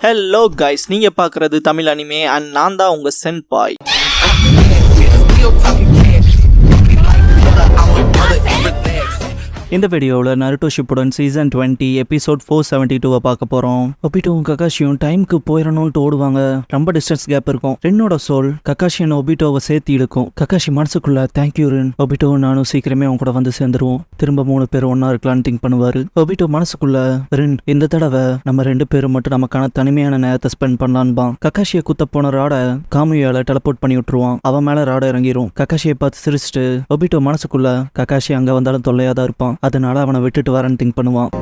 Hello guys, நீங்க பார்க்குறது Tamil anime and நான் தான் உங்க சென்பாய். இந்த வீடியோவில் நருட்டோ ஷிப்புடன் சீசன் 20 எபிசோட் 472 பார்க்க போகிறோம். ஒபிட்டோவும் கக்காஷியும் டைமுக்கு போயிடணும்ட்டு ஓடுவாங்க. ரொம்ப டிஸ்டன்ஸ் கேப் இருக்கும். ரென்னோட சோல் கக்காஷியன் ஒபிட்டோவை சேர்த்து இழுக்கும். கக்காஷி மனசுக்குள்ள தேங்க்யூ ரென், ஒபிட்டோவும் நானும் சீக்கிரமே அவங்க கூட வந்து சேர்ந்துருவோம், திரும்ப 3 பேர் ஒன்னா இருக்கலான்னு திங்க் பண்ணுவாரு. ஒபிட்டோ மனசுக்குள்ள ரென், இந்த தடவை நம்ம 2 பேரும் மட்டும் நமக்கான தனிமையான நேரத்தை ஸ்பெண்ட் பண்ணலான்பான். கக்காஷியை குத்த போன ராட காமியால டெலபோர்ட் பண்ணி விட்டுருவான். அவன் மேல ராட இறங்கிரும். கக்காஷியை பார்த்து சிரிச்சுட்டு ஒபிட்டோ மனசுக்குள்ள கக்காஷி அங்க வந்தாலும் தொல்லையா தான் இருப்பான், அதனால அவனை விட்டுட்டு வரேன்னு திங்க் பண்ணுவான்.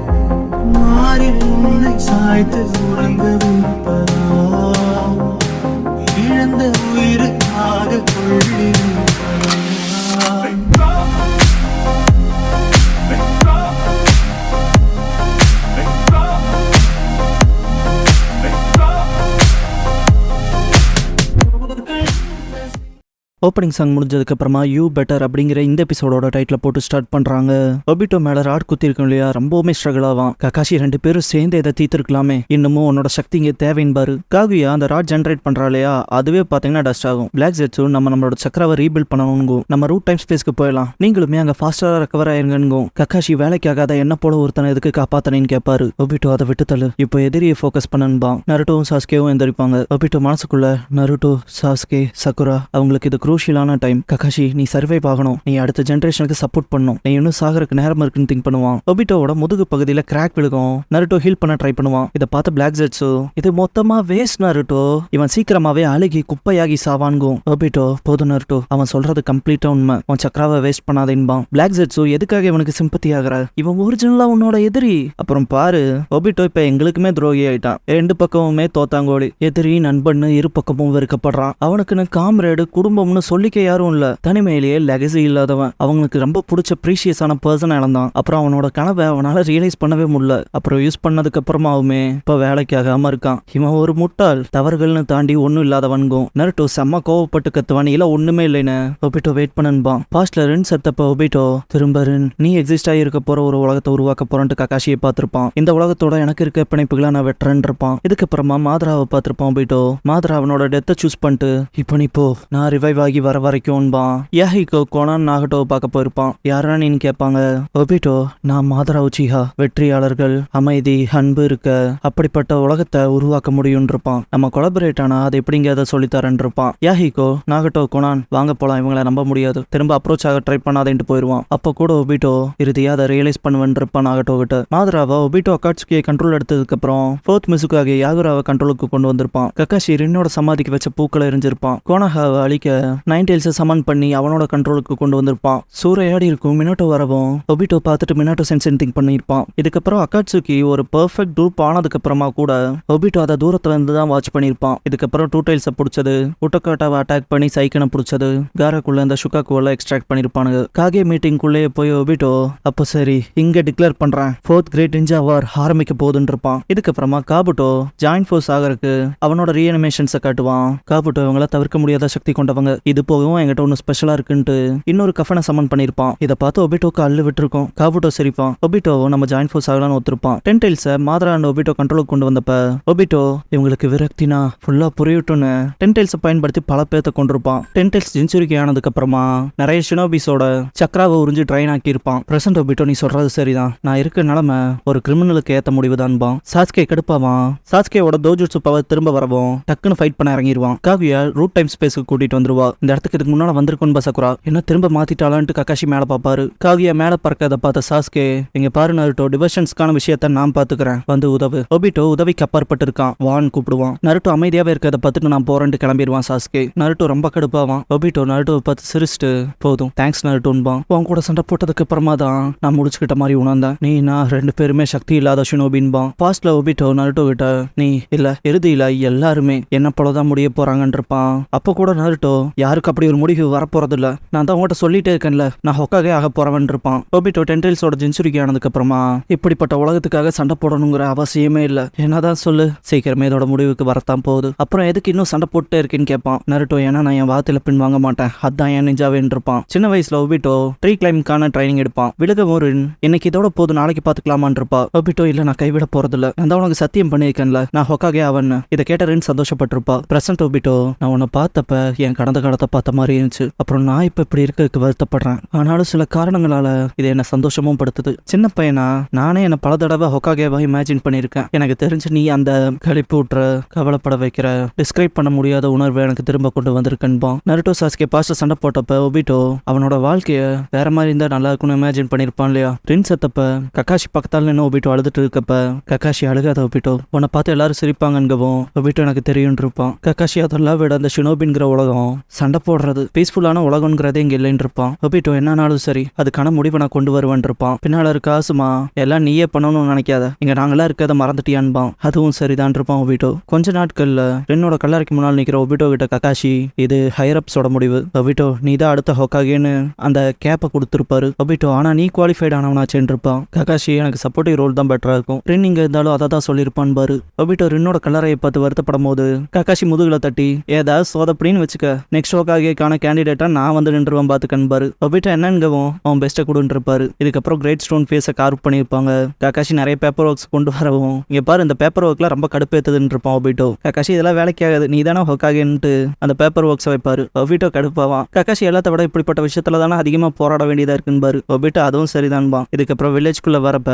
ஓப்பனிங் சாங் முடிஞ்சதுக்கு அப்புறமா யூ பெட்டர் அப்படிங்கிற இந்த எபிசோடோட டைட்டில் போட்டு ஸ்டார்ட் பண்றாங்க. ஒபிட்டோ மேல ராட் குத்தி இருக்கும் இல்லையா, ரொம்பவுமே ஸ்ட்ரகிள் ஆவான். கக்காஷி 2 பேரும் சேர்ந்து இதை தீர்த்துருக்கலாமே, இன்னமும் உன்னோட சக்தி இங்கே தேவைன்பாரு. காகுயா அந்த ராட் ஜென்ரேட் பண்றா இல்லையா, அதுவே பாத்தீங்கன்னா டஸ்ட் ஆகும். பிளாக் ஜெட்ஸும் நம்மளோட சக்கராவை ரீபில்ட் பண்ணணும், நம்ம ரூட் டைம் ஸ்பேஸ்க்கு போயிடலாம், நீங்களுமே அங்க ஃபாஸ்டா ரெக்கவர் ஆயிருங்க. கக்காஷி வேலைக்காகாத என்ன போல ஒருத்தனை எதுக்கு காப்பாத்தனேன்னு கேட்பாரு. ஒபிட்டோ அதை விட்டு தள்ளு, இப்போ எதிரியை ஃபோக்கஸ் பண்ணணும்பா. நருட்டோவும் சாஸ்கேவும் எந்திரிப்பாங்க. ஒபிட்டோ மனசுக்குள்ள நருட்டோ, சாஸ்கே, சக்குரா அவங்களுக்கு இது குரூஷியலான டைம். கக்காஷி நீ சர்வைவ் ஆகணும், நீ அடுத்த ஜெனரேஷனுக்கு சப்போர்ட் பண்ணணும், நீ இன்னும் சாகருக்கு நேரம் இருக்குன்னு திங்க் பண்ணுவான். ஒபிட்டோவோட முதுகு பகுதியில கிராக் விழுகும். நருட்டோ ஹீல் பண்ண ட்ரை பண்ணுவான். இதை பார்த்து பிளாக் ஜெட்ஸோ இது மொத்தமா வேஸ்ட் நருட்டோ, இவன் சீக்கிரமாவே அழுகி குப்பையாகி சாவான்கும். ஒபிட்டோ போதும் நருட்டோ, அவன் சொல்றது கம்ப்ளீட்டா உண்மை, உன் சக்கராவை வேஸ்ட் பண்ணாதேன்பான். பிளாக் ஜெட்ஸோ எதுக்காக இவனுக்கு சிம்பத்தி ஆகிற, இவன் ஒரிஜினலா உன்னோட எதிரி. அப்புறம் பாரு ஒபிட்டோ இப்ப எங்களுக்குமே துரோகி ஆயிட்டான், 2 பக்கமுமே தோத்தாங்கோடி, எதிரி நண்பன்னு இரு பக்கமும் வெறுக்கப்படுறான். அவனுக்குன்னு காம்ரேடு குடும்பம்னு சொல்லிக்க யாரும் இல்ல, தனிமையிலேயே லெகசி இல்லாதவன், அவங்களுக்கு ரொம்ப பிடிச்ச ப்ரீஷியஸான பர்சன் இழந்தான். அப்புறம் அவனோட கனவை அவனால ரியலைஸ் பண்ணவே முடியல. அப்புறம் யூஸ் பண்ணதுக்கு அப்புறமாவுமே இப்ப வேலைக்கு ஆகாம இருக்கான். இவன் ஒரு முட்டாள், தவறுகள்னு தாண்டி ஒன்னும் இல்லாதவன்கும். நருட்டோ செம்ம கோவப்பட்டு கத்துவான், இல்ல ஒண்ணுமே இல்லைன்னு. ஒபிட்டோ வெயிட் பண்ணன்பான். பாஸ்ட்ல ரென் செத்தப்ப ஒபிட்டோ திரும்ப ரென், நீ எக்ஸிஸ்ட் ஆகி இருக்க போற ஒரு உலகத்தை உருவாக்க போறன்ட்டு கக்காஷியை பார்த்திருப்பான். இந்த உலகத்தோட எனக்கு இருக்க பிணைப்புகளை நான் வெட்டுறேன் இருப்பான். இதுக்கப்புறமா மாத்ராவை பார்த்திருப்பான். ஒபிட்டோ மாத்ரா அவனோட டெத்தை சூஸ் பண்ணிட்டு இப்போ நீ போ, நான் ரிவைவ் ஆகி வர வரைக்கும்பான். யாஹிகோ கோனான் நாகட்டோவை பார்க்க போயிருப்பான். யாரா நீன்னு கேட்பாங்க. ஒபிட்டோ நான் மாதரா உச்சிஹா, வெற்றியாளர்கள், அமைதி, அன்பு இருக்க அப்படிப்பட்ட உலகத்தை உருவாக்க முடியும் இருப்பான். நம்ம கொலபரேட் ஆனா அது எப்படிங்க அதை சொல்லித்தரேன் இருப்பான். யாஹிகோ நாகட்டோ கோனான் வாங்க போலாம், இவங்களை நம்ப முடியாது, திரும்ப அப்ரோச் ஆக ட்ரை பண்ணாதேன்ட்டு போயிருவான். அப்போ கூட ஒபிட்டோ இறுதியா அதை ரியலைஸ் பண்ணுவேன் இருப்பான் நாகட்டோ கிட்ட. மாதராவை ஒபிட்டோ அக்காட்சுகியை கண்ட்ரோல் எடுத்ததுக்கு அப்புறம் 4th மிசுக்காக யாகுராவை கண்ட்ரோலுக்கு கொண்டு வந்திருப்பான். கக்காஷி ரின்னோட சமாதிக்கு வச்ச பூக்களை எரிஞ்சிருப்பான். கோனஹாவை அழிக்க நைன்டெயில்ஸை சமன் பண்ணி அவனோட கண்ட்ரோலுக்கு கொண்டு வந்திருப்பான். சூறையாடி இருக்கும் மினாட்டோ வரவும் ஒபிட்டோ பார்த்துட்டு மினாட்டோ சென்சிங் திங்க் பண்ணியிருப்பான். இதுக்கப்புறம் அக்காட்சுகி ஒரு பெர்ஃபெக்ட் டூப் ஆனதுக்கு அப்புறமா கூட ஒபிட்டோ அதை தூரத்துல இருந்து தான் வாட்ச் பண்ணியிருப்பான். இதுக்கப்புறம் 2 டைல்ஸை பிடிச்சது, உட்டோகாட்டாவை அட்டாக் பண்ணி சைக்கனை பிடிச்சது, காராக்குள்ள இந்த ஷுகாக்குவெல்லாம் எக்ஸ்ட்ராக்ட் பண்ணியிருப்பானுங்க. காகே மீட்டிங்குள்ளே போய் ஒபிட்டோ அப்போ சரி இங்க டிக்ளேர் பண்றேன், 4th கிரேட் நிஞ்சா வார் ஆரம்பிக்க போகுதுன்னு இருப்பான். இதுக்கப்புறமா காபுட்டோ ஜாயின்ட் ஃபோர்ஸ் ஆகிறதுக்கு அவனோட ரீஅனிமேஷன்ஸை காட்டுவான். காபுட்டோ இவங்கள தவிர்க்க முடியாத சக்தி கொண்டவங்க, இது போகவும் என்கிட்ட ஒன்னு ஸ்பெஷலா இருக்குன்ட்டு இன்னொரு கஃபனை சமன் பண்ணிருப்பான். இதை பார்த்து ஒபிட்டோக்கு அள்ளு விட்டுருக்கும். காபுட்டோ சிரிப்பான். ஒபிட்டோவும் நம்ம ஜாயின் ஃபோர்ஸ் ஆகலான்னு ஒத்துருப்பான். 10 டைல்ஸை மாதரா அண்ட் ஒபிட்டோ கண்ட்ரோலுக்கு கொண்டு வந்தப்ப ஒபிட்டோ இவங்களுக்கு விரக்தினா ஃபுல்லா புரியட்டும்னு 10 டைல்ஸை பயன்படுத்தி பல பேர்த்த கொண்டிருப்பான். 10 டைல்ஸ் செஞ்சுரிக்கு ஆனதுக்கு அப்புறமா நிறைய ஷினோபிஸோட சக்கராவை உறிஞ்சு ட்ரைன் ஆக்கி இருப்பான். பிரசன்ட் ஒபிட்டோ நீ சொல்றது சரிதான், நான் இருக்க நிலைமை ஒரு கிரிமினலுக்கு ஏத்த முடிவுதான்பான். சாஸ்கே கடுப்பாவான். சாஸ்கேவோட தோஜுட்சு பவர் திரும்ப வரவும் டக்குன்னு ஃபைட் பண்ண இறங்கிடுவான். காகுயா ரூட் டைம் ஸ்பேஸ்க்கு கூட்டிட்டு வந்துருவா. இந்த இடத்துக்கு இதுக்கு முன்னால வந்திருக்கும் பசக்குரா என்ன திரும்ப மாத்திட்டாளான்ட்டு கக்காஷி மேல பாப்பாரு. காகுயா மேல பறக்கத பார்த்த சாஸ்கே இங்க பாரு நருட்டோ, டிவர்ஷன்ஸ்க்கான விஷயத்த நான் பாத்துக்கிறேன், வந்து உதவு. ஒபிட்டோ உதவிக்கு அப்பாற்பட்டு இருக்கான், வான் கூப்பிடுவான். நருட்டோ அமைதியாவே இருக்கிறத பார்த்துட்டு நான் போறேன்ட்டு கிளம்பிடுவான் சாஸ்கே. நருட்டோ ரொம்ப கடுப்பாவான். ஒபிட்டோ நருட்டோவை பார்த்து சிரிச்சுட்டு போதும் தேங்க்ஸ் நருட்டோன்பான். உன் கூட சண்டை போட்டதுக்கு அப்புறமா தான் நான் முடிச்சுக்கிட்ட மாதிரி உணர்ந்தேன், நீ நான் 2 பேருமே சக்தி இல்லாத ஷினோபின்பான். பாஸ்ட்ல ஒபிட்டோ நருட்டோ கிட்ட நீ இல்ல இறுதியில எல்லாருமே என்ன போலதான் முடிய போறாங்கன்னு இருப்பான். அப்போ கூட நருட்டோ யாருக்கு அப்படி ஒரு முடிவு வரப்போறது இல்ல. நான் தான் உங்கள்கிட்ட சொல்லிட்டே இருக்கேன்ல, நான் ஹொக்காகே ஆக போறவன் இருப்பான். ஒபிட்டோ டென்டைல்ஸோட ஜென்சுரிக்கு ஆனதுக்கு அப்புறமா இப்படிப்பட்ட உலகத்துக்காக சண்டை போடணுங்கிற அவசியமே இல்ல. என்னதான் சொல்லு, சீக்கிரமே இதோட முடிவுக்கு வரத்தான் போகுது. அப்புறம் எதுக்கு இன்னும் சண்டை போட்டே இருக்கேன்னு கேட்பான் நருட்டோ. ஏன்னா நான் என் வார்த்தையில பின் வாங்க மாட்டேன், அதான் என் நிஞ்சாவேன்னு இருப்பான். சின்ன வயசுல ஒபிட்டோ ட்ரீ கிளைம்பிங்கான ட்ரைனிங் எடுப்பான். விலகவும் இன்னைக்கு இதோட போது நாளைக்கு பாத்துக்கலாமான் இருப்பா. ஒபிட்டோ இல்ல நான் கைவிட போறதில்ல, நான் தான் உனக்கு சத்தியம் பண்ணியிருக்கேன்ல, நான் ஹொக்காகே அவன். இதை கேட்ட ரின் சந்தோஷப்பட்டிருப்பா. பிரசன்ட் ஒபிட்டோ, நான் உன்னை பார்த்தப்ப என் கடந்த காலத்தை பார்த்த மாதிரி இருந்துச்சு. அப்புறம் நான் இப்ப இப்படி இருக்கிறதுக்கு வருத்தப்படுறேன். ஆனாலும் சில காரணங்களால இது என்ன சந்தோஷமும் படுத்துது. சின்ன பையனா நானே என்ன பல தடவை ஹொக்காகேவா இமேஜின் பண்ணியிருக்கேன். எனக்கு தெரிஞ்சு நீ அந்த கழிப்பு ஊற்ற, கவலைப்பட வைக்கிற, டிஸ்கிரைப் பண்ண முடியாத உணர்வை எனக்கு திரும்ப கொண்டு வந்திருக்கேன்பா. நருட்டோ சாஸ்கே பாஸ்ட் சண்டை போட்டப்ப ஒபிட்டோ அவனோட வாழ்க்கைய வேற மாதிரி இருந்தா நல்லா இருக்கும்னு இமேஜின் பண்ணிருப்பான் இல்லையா. ரின் செத்தப்ப கக்காஷி பக்கத்தால நின்று ஒபிட்டோ அழுதுட்டு இருக்கப்ப கக்காஷி அழுகாத ஒபிட்டோ, உன்னை பார்த்து எல்லாரும் சிரிப்பாங்கங்கவும் ஒபிட்டோ எனக்கு தெரியும் இருப்பான். கக்காஷி அதெல்லாம் விட அந்த ஷினோபின்கிற உலகம் சண்டை போடுறது பீஸ்ஃபுல்லான உலகம்ங்கிறதே இங்க இல்லைன்னு இருப்பான். ஒபிட்டோ என்னன்னாலும் சரி அதுக்கான முடிவை நான் கொண்டு வருவேன் இருப்பான். பின்னால இருக்க ஆசுமா எல்லாம் நீயே பண்ணணும்னு நினைக்காத, இங்க நாங்களா இருக்கதை மறந்துட்டியான்பான். அதுவும் சரிதான் இருப்பான் ஒபிட்டோ. கொஞ்ச நாட்கள்ல ரின்னோட கல்லறைக்கு முன்னால் நிக்கிற ஒபிட்டோ கிட்ட கக்காஷி, இது ஹைரப்ஸோட முடிவு ஒபிட்டோ, நீ தான் அடுத்த ஹொக்காகேன்னு அந்த கேப்பை கொடுத்துருப்பாரு ஒபிட்டோ. ஆனா நீ குவாலிஃபைட் ஆனவனாச்சேன்னு இருப்பான். கக்காஷி எனக்கு சப்போர்ட்டிவ் ரோல் தான் பெட்டரா இருக்கும், ரின் இங்க இருந்தாலும் அதை தான் சொல்லியிருப்பான் பாரு. ஒபிட்டோ ரின்னோட கல்லறையை பார்த்து வருத்தப்படும் போது கக்காஷி முதுகுல தட்டி, ஏதாவது சோதப்படின்னு வச்சுக்க, நெக்ஸ்ட் ஹொக்காகேக்கான கேண்டிடேட்டா நான் வந்து நின்றுவான் பாத்துக்கன்பாரு. ஒபிட்டோ என்னங்கவும் அவன் பெஸ்ட்டை கொடுன்னு இருப்பாரு. இதுக்கப்புறம் கிரேட் ஸ்டோன் ஃபேஸை கார்வ் பண்ணியிருப்பாங்க. கக்காஷி நிறைய பேப்பர் ஒர்க்ஸ் கொண்டு வரவும், இங்க பாரு இந்த பேப்பர் ஒர்க்லாம் ரொம்ப கடுப்பேத்துதுன்னு இருப்பான் ஒபிட்டோ. கக்காஷி இதெல்லாம் வேலைக்கு ஆகாது, நீ தானே ஹொக்காகேன்ட்டு அந்த பேப்பர் ஒர்க்ஸ் வைப்பாரு. ஒபிட்டோ கடுப்பாவான். கக்காஷி எல்லாத்த விட இப்படிப்பட்ட விஷயத்துல தானே அதிகமா போராட வேண்டியதா இருக்குன்னு ஒபிட்டோ அதுவும் சரிதான்பான். இதுக்கப்புறம் வில்லேஜ்குள்ள வரப்ப,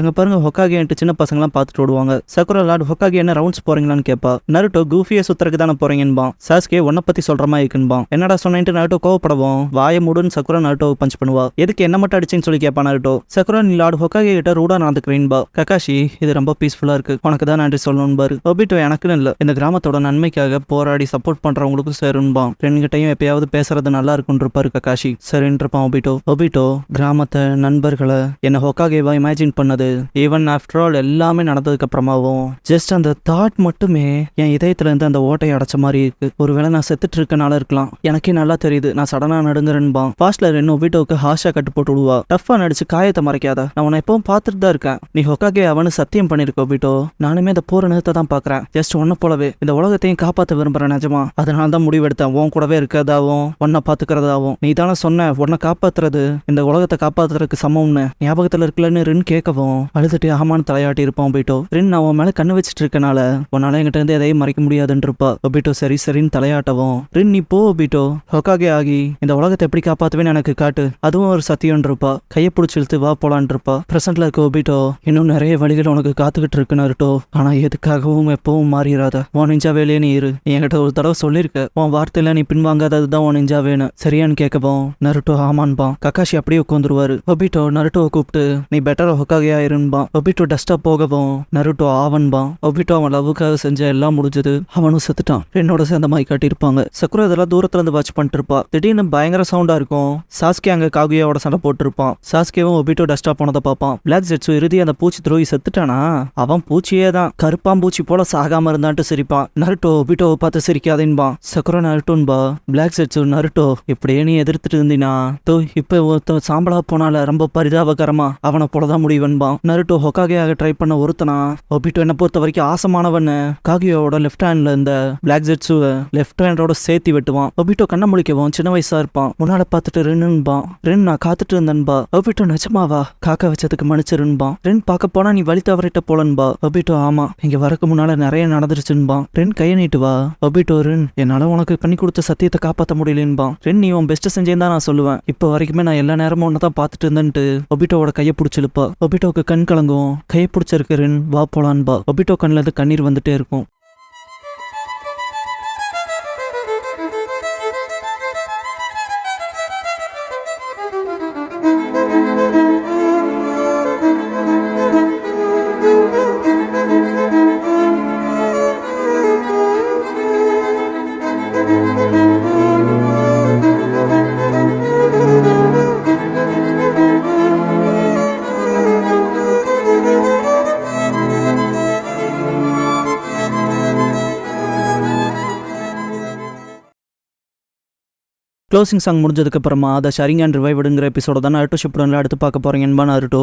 எங்க பாருங்க ஹொக்காகேன்ட்டு சின்ன பசங்களாம் பார்த்துட்டு ஓடுவாங்க. சக்குரா லார்ட் ஹொக்காகே என்ன ரவுண்ட்ஸ் போறீங்களான்னு கேட்பா. நருட்டோ கூஃபியை சுத்துறதுக்கு தானே போறீங்கன்பான். சாஸ்கே உன்னை பத்தி சொல்ற மாதிரி இருக்குன்பான். என்னடா சொன்னேன்ட்டு நருட்டோ கோவப்படவும் வாய மூடுன்னு சக்குரா நருட்டோ பஞ்ச் பண்ணுவா. எதுக்கு என்ன மட்டும் அடிச்சுன்னு சொல்லி கேட்பா நருட்டோ. சக்குரா நீ லார்ட் ஹொக்காகே கிட்ட ரூடா நடந்துக்கிறேன்பா. கக்காஷி இது ரொம்ப பீஸ்ஃபுல்லா இருக்கு, உனக்கு தான் நன்றி சொல்லணும் பாரு. ஒபிட்டோ எனக்குன்னு இல்ல, இந்த கிராமத்தோட நன்மைக்காக போராடி சப்போர்ட் பண்றவங்களுக்கும் சேருன்பான். ரெண்டுகிட்டையும் எப்பயாவது பேசுறது நல்லா இருக்குன்னு இருப்பாரு கக்காஷி. சரின்னு இருப்பான் ஒபிட்டோ. ஒபிட்டோ கிராமத்தை, நண்பர்களை, என்ன ஹொக்காகேவா இமேஜின் பண்ணது, ஈவன் ஆஃப்டர் ஆல் எல்லாமே நடந்ததுக்கு அப்புறமாவும் ஜஸ்ட் அந்த தாட் மட்டுமே என் இதயத்துல இருந்து அந்த ஓட்டையை அடைச்ச மாதிரி இருக்கு. ஒருவேளை நான் செத்துட்டு இருக்கனால இருக்கலாம், எனக்கே நல்லா தெரியுது நான் சடனா நடுங்குறேன்பான். பாஸ்ட்ல ரெண்டு ஒபிட்டோவுக்கு ஹாஷா கட்டு போட்டு விடுவா. டஃபா நடிச்சு காயத்தை மறைக்காத, நான் உன்னை எப்பவும் பார்த்துட்டு தான் இருக்கேன், நீ ஹொக்காகே அவனு சத்தியம் பண்ணிருக்க ஒபிட்டோ. நானுமே இந்த போற நிறுத்த தான் பாக்குறேன், ஜஸ்ட் ஒன்ன போலவே இந்த உலகத்தையும் காப்பாற்ற விரும்புறேன் நிஜமா. அதனால தான் முடிவெடுத்தேன் உன் கூடவே இருக்கிறதாவும் உன்னை பாத்துக்கிறதாவும். நீ தானே சொன்ன உன்னை காப்பாத்துறது இந்த உலகத்தை காப்பாத்துறதுக்கு சமம்னு, ஞாபகத்துல இருக்கலன்னு ரின் கேட்கவும் அழுதுட்டு ஆமான்னு தலையாட்டி இருப்பான் ஒபிட்டோ. ரின் அவன் மேல கண்ணு வச்சுட்டு இருக்கனால உன்னால என்கிட்ட இருந்து எதையும் மறைக்க முடியாதுன்னு இருப்பா. ஒபிட்டோ சரி சரின்னு தலையாட்டவும், ரின் நீ போ ஒபிட்டோ, ஹொக்காகே ஆகி இந்த உலகத்தை எப்படி காப்பாத்துவேன்னு எனக்கு காட்டு, அதுவும் ஒரு சத்தியம் இருப்பா. கையை பிடிச்சி இழுத்து வா போலான் இருப்பா. பிரசன்ட்ல இருக்க ஒபிட்டோ, இன்னும் நிறைய வழிகள் உனக்கு காத்துக்கிட்டு இருக்கு நருட்டோ, ஆனா எதுக்காகவும் எப்பவும் மாறிடாத, உன் நெஞ்சா வேலையே நீ இரு. நீ என்கிட்ட ஒரு தடவை சொல்லிருக்க உன் வார்த்தையில நீ பின்வாங்காததுதான் உன் நெஞ்சா வேணும், சரியான்னு கேட்கவும் நருட்டோ ஆமான்பான். கக்காஷி அப்படியே உட்காந்துருவாரு. ஒபிட்டோ நருட்டோவை கூப்பிட்டு நீ பெட்டரா ஹொக்காகே ஆயிருன்பான். ஒபிட்டோ டஸ்டா போகவும் நருட்டோ ஆவன்பான். ஒபிட்டோ அவன் லவ்வுக்காக செஞ்ச எல்லாம் முடிஞ்சது, அவனும் செத்துட்டான். என்னோட சேர்ந்த மாதிரி காட்டியிருப்பாங்க. சக்குரா இதெல்லாம் தூரத்துல இருந்து வாட்ச் பண்ணிட்டு இருப்பா. திடீர்னு பயங்கர சவுண்டா இருக்கும். சாஸ்கே அங்க காகுயாவோட சண்டை போட்டுருப்பான். சாஸ்கேவும் ஒபிட்டோ டஸ்டா போனதை பார்ப்பான். பிளாக் ஜெட்ஸு இறுதி அந்த பூச்சி துரோகி செத்துட்டானா, அவன் பூச்சியே தான், கருப்பாம்பூச்சி போல சாகாம இருந்தான்ட்டு சிரிப்பான். நருட்டோ ஒபிட்டோவை பார்த்து சிரிக்காதேன்பான். சக்குரா நருட்டோன்பா. பிளாக் ஜெட்ஸு நருட்டோ இப்படியே நீ எதிர்த்துட்டு இருந்தீனா தோ இப்ப ஒருத்தன் சாம்பலா போனால ரொம்ப பரிதாபகரமா அவனை போலதான் முடிவன்பான். நருட்டோ ஹொக்காகே ஆக ட்ரை பண்ண ஒருத்தனா. ஒபிட்டோ என்ன பொறுத்த வரைக்கும் ஆசமானவன்னு காகுயோட லெஃப்ட் ஹேண்ட்ல இந்த பிளாக் ஜெட்ஸுவை லெஃப்ட் ஹேண்டோட சேர்த்தி வெட்டுவான். ஒபிட்டோ கண்ண முழிக்கவும் சின்ன வயசா இருப்பான். முன்னால பார்த்துட்டு ரின்னுன்பான். ரின் நான் காத்துட்டு இருந்தேன்பா. ஒபிட்டோ நிஜமாவா, காக்க வச்சதுக்கு மன்னிச்சிருன்பான். ரின் பார்க்க போனா நீ வழி தவறிட்ட போலன்பா. ஒபிட்டோ ஆமா, இங்க வரக்கு முன்னால நிறைய நடந்துருச்சுன்பான். ரின் கையை நீட்டு வா. ஒபிட்டோ ரின் என்னால உனக்கு பண்ணி கொடுத்த சத்தியத்தை காப்பாற்ற முடியலன்பான். ரின் நீ உன் பெஸ்ட் செஞ்சேன்னு தான் நான் சொல்லுவேன், இப்போ வரைக்குமே நான் எல்லா நேரமும் ஒன்னதான் பார்த்துட்டு இருந்தேன்ட்டு ஒபிட்டோவோட கையை பிடிச்சிருப்பா. ஒபிட்டோக்கு கண் கலங்கும். கையை பிடிச்சிருக்கு ரின் வா போலான்பா. ஒபிட்டோ கண்ணில் இருந்து கண்ணீர் வந்துட்டே இருக்கும். க்ளோசிங் சாங் முடிஞ்சதுக்கு அப்புறமா அதை ஷரிங் அண்ட் ரிவைவ்டுங்கிற எபிசோட தான் நருட்டோ ஷிப்புடன்ல அடுத்து பார்க்க போறீங்க என்பா நருட்டோ.